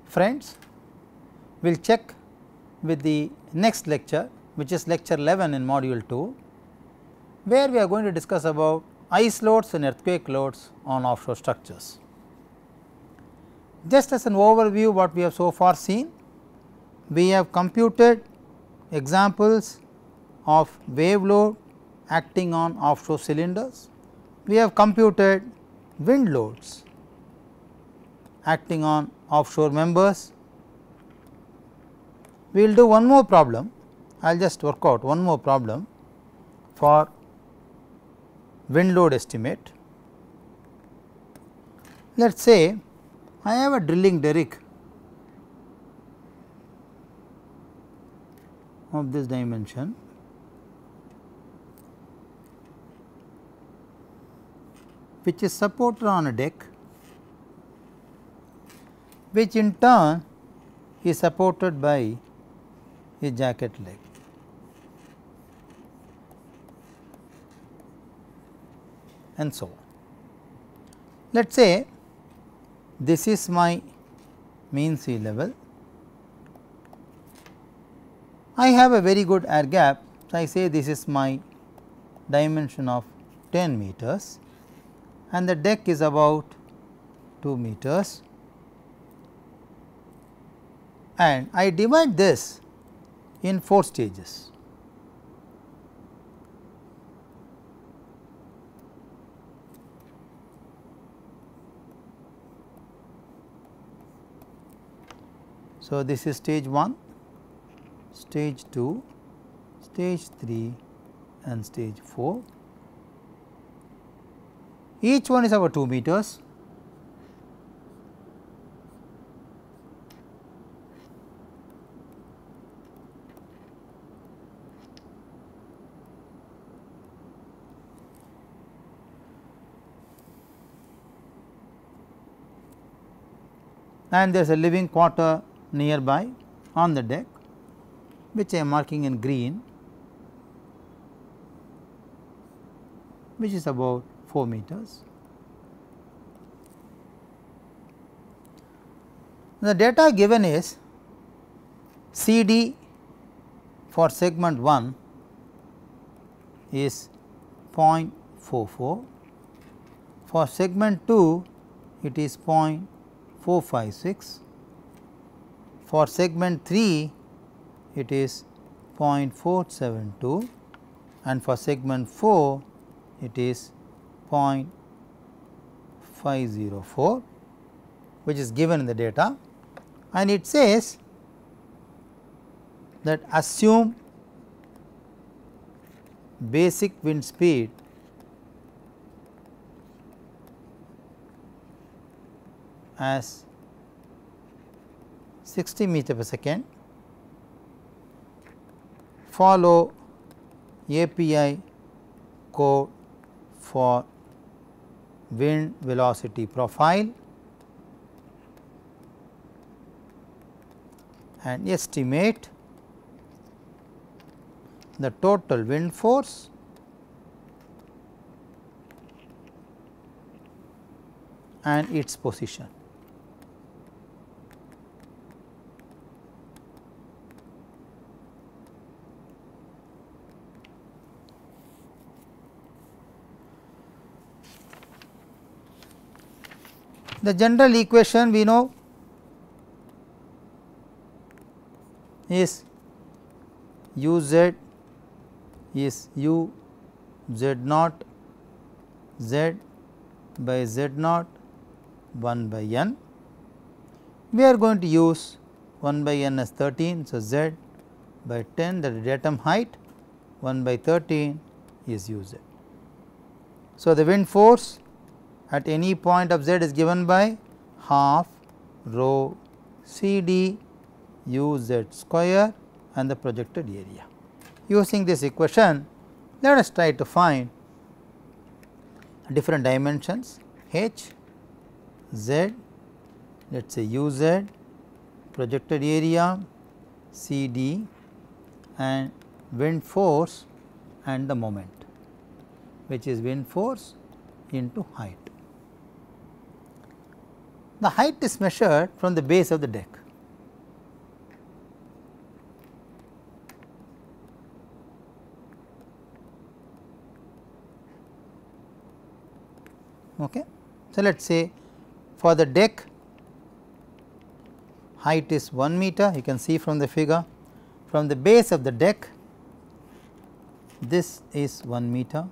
Friends, we will check with the next lecture, which is lecture 11 in module 2, where we are going to discuss about ice loads and earthquake loads on offshore structures. Just as an overview, what we have so far seen, we have computed examples of wave load acting on offshore cylinders. We have computed wind loads acting on offshore members. We will do one more problem. I will just work out one more problem for wind load estimate. Let us say I have a drilling derrick of this dimension, which is supported on a deck, which in turn is supported by a jacket leg. And so on. Let us say this is my mean sea level. I have a very good air gap. So, I say this is my dimension of 10 meters and the deck is about 2 meters, and I divide this in 4 stages. So, this is stage 1, stage 2, stage 3 and stage 4. Each one is about 2 meters. And there is a living quarter nearby on the deck, which I am marking in green, which is about 4 meters. The data given is CD for segment 1 is 0.44, for segment 2 it is 0.456, for segment 3 it is 0.472 and for segment 4 it is 0.504, which is given in the data, and it says that assume basic wind speed as 60 meter per second, follow API code for wind velocity profile and estimate the total wind force and its position. The general equation we know is u z is u z naught z by z naught 1 by n. We are going to use 1 by n as 13. So, z by 10, that is datum height, 1 by 13 is u z. So, the wind force at any point of z is given by half rho C d u z square and the projected area. Using this equation, let us try to find different dimensions h, z, let us say u z, projected area C d and wind force and the moment, which is wind force into height. The height is measured from the base of the deck. Okay. So, let us say for the deck height is 1 meter, you can see from the figure, from the base of the deck this is 1 meter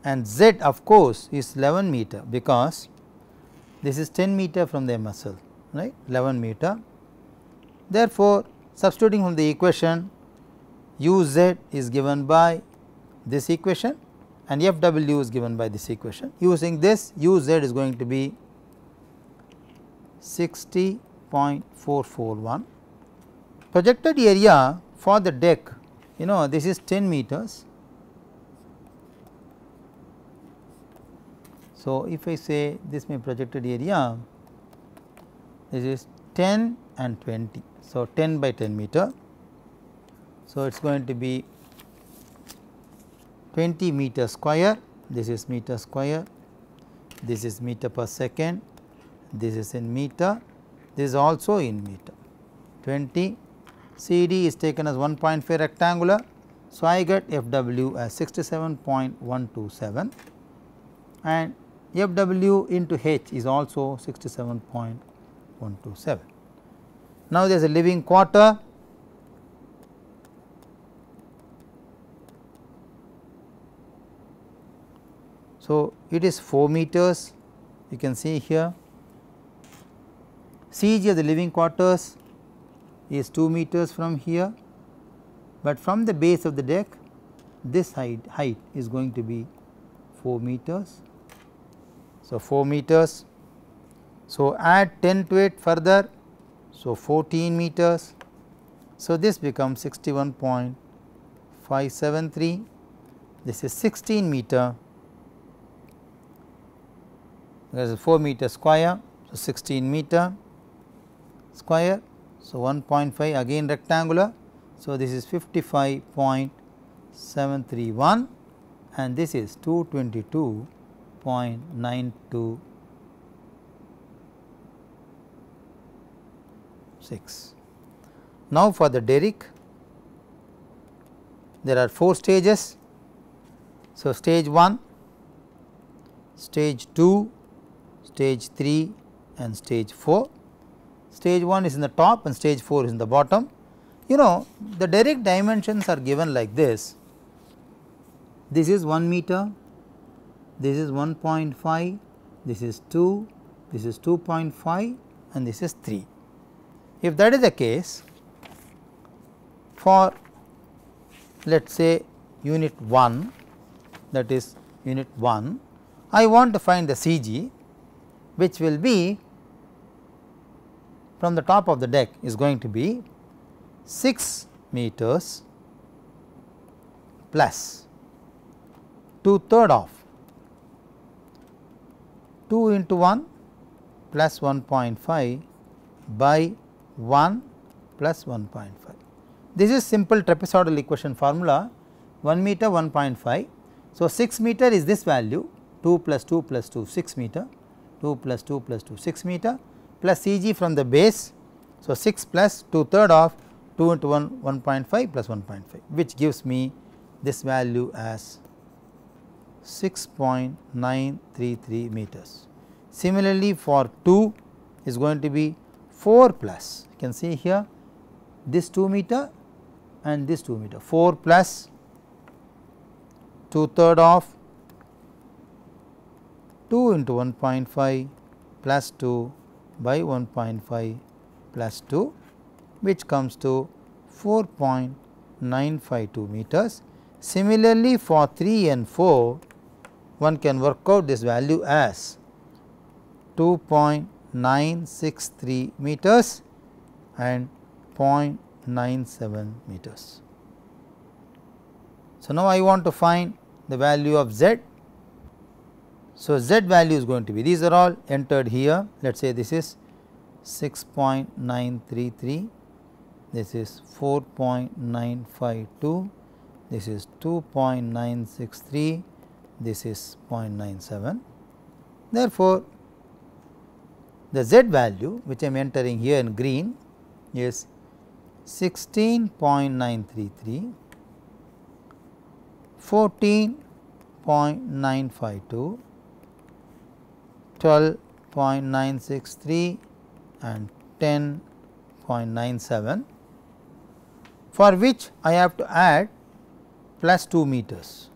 and z of course is 11 meter, because this is 10 meter from the MSL, right, 11 meter. Therefore, substituting from the equation, u z is given by this equation and f w is given by this equation. Using this, u z is going to be 60.441. Projected area for the deck, this is 10 meters. So, if I say this may projected area, this is 10 and 20. So, 10 by 10 meter. So, it is going to be 20 meter square, this is meter square, this is meter per second, this is in meter, this is also in meter. 20 CD is taken as 1.5 rectangular. So, I get FW as 67.127 and FW into H is also 67.127. Now, there is a living quarter. So, it is 4 meters, you can see here. CG of the living quarters is 2 meters from here, but from the base of the deck this height is going to be 4 meters. So, 4 meters. So, add 10 to it further, so 14 meters. So, this becomes 61.573, this is 16 meter, there is 4 meter square. So, 16 meter square. So, 1.5 again rectangular. So, this is 55.731 and this is 222.926. Now, for the Derrick, there are 4 stages. So, stage 1, stage 2, stage 3 and stage 4. Stage 1 is in the top and stage 4 is in the bottom. The Derrick dimensions are given like this. This is 1 meter, this is 1.5, this is 2, this is 2.5 and this is 3. If that is the case, for let us say unit 1, that is unit 1, I want to find the CG, which will be from the top of the deck is going to be 6 meters plus 2/3 of 2 into 1 plus 1.5 by 1 plus 1.5. This is simple trapezoidal equation formula, 1 meter 1.5. So, 6 meter is this value, 2 plus 2 plus 2 6 meter, 2 plus 2 plus 2 6 meter plus CG from the base. So, 6 plus 2/3 of 2 into 1 1.5 plus 1.5, which gives me this value as 6.933 meters. Similarly, for 2 is going to be 4 plus, you can see here this 2 meter and this 2 meter, 4 plus 2/3 of 2 into 1.5 plus 2 by 1.5 plus 2, which comes to 4.952 meters. Similarly, for 3 and 4, one can work out this value as 2.963 meters and 0.97 meters. So, now I want to find the value of z. So, z value is going to be, these are all entered here. Let us say this is 6.933, this is 4.952, this is 2.963, this is 0.97. Therefore, the z value which I am entering here in green is 16.933, 14 12.952, 12.963 and 10.97, for which I have to add plus 2 meters.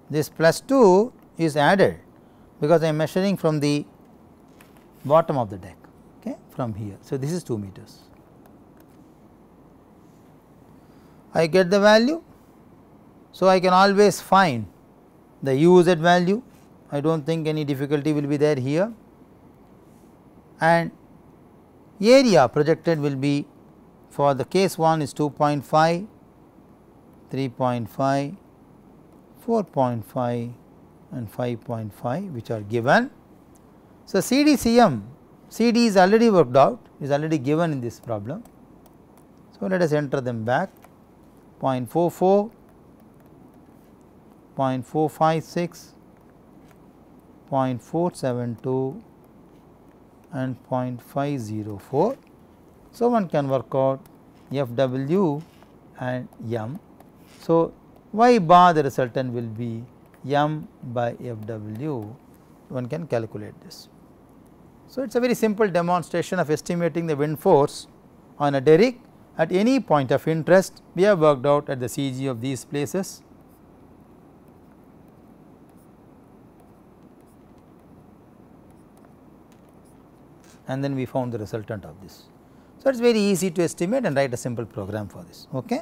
This plus 2 is added because I am measuring from the bottom of the deck, okay, from here. So, this is 2 meters. I get the value. So, I can always find the UZ value. I do not think any difficulty will be there here, and area projected will be, for the case 1 is 2.5, 3.5, 4.5 and 5.5, which are given. So, CDCM, CD is already worked out, is already given in this problem. So, let us enter them back: 0.44, 0.456, 0.472 and 0.504. So, one can work out FW and M. So, Y bar the resultant will be M by FW, one can calculate this. So, it is a very simple demonstration of estimating the wind force on a derrick at any point of interest. We have worked out at the CG of these places. And then we found the resultant of this. So, it is very easy to estimate and write a simple program for this. Okay.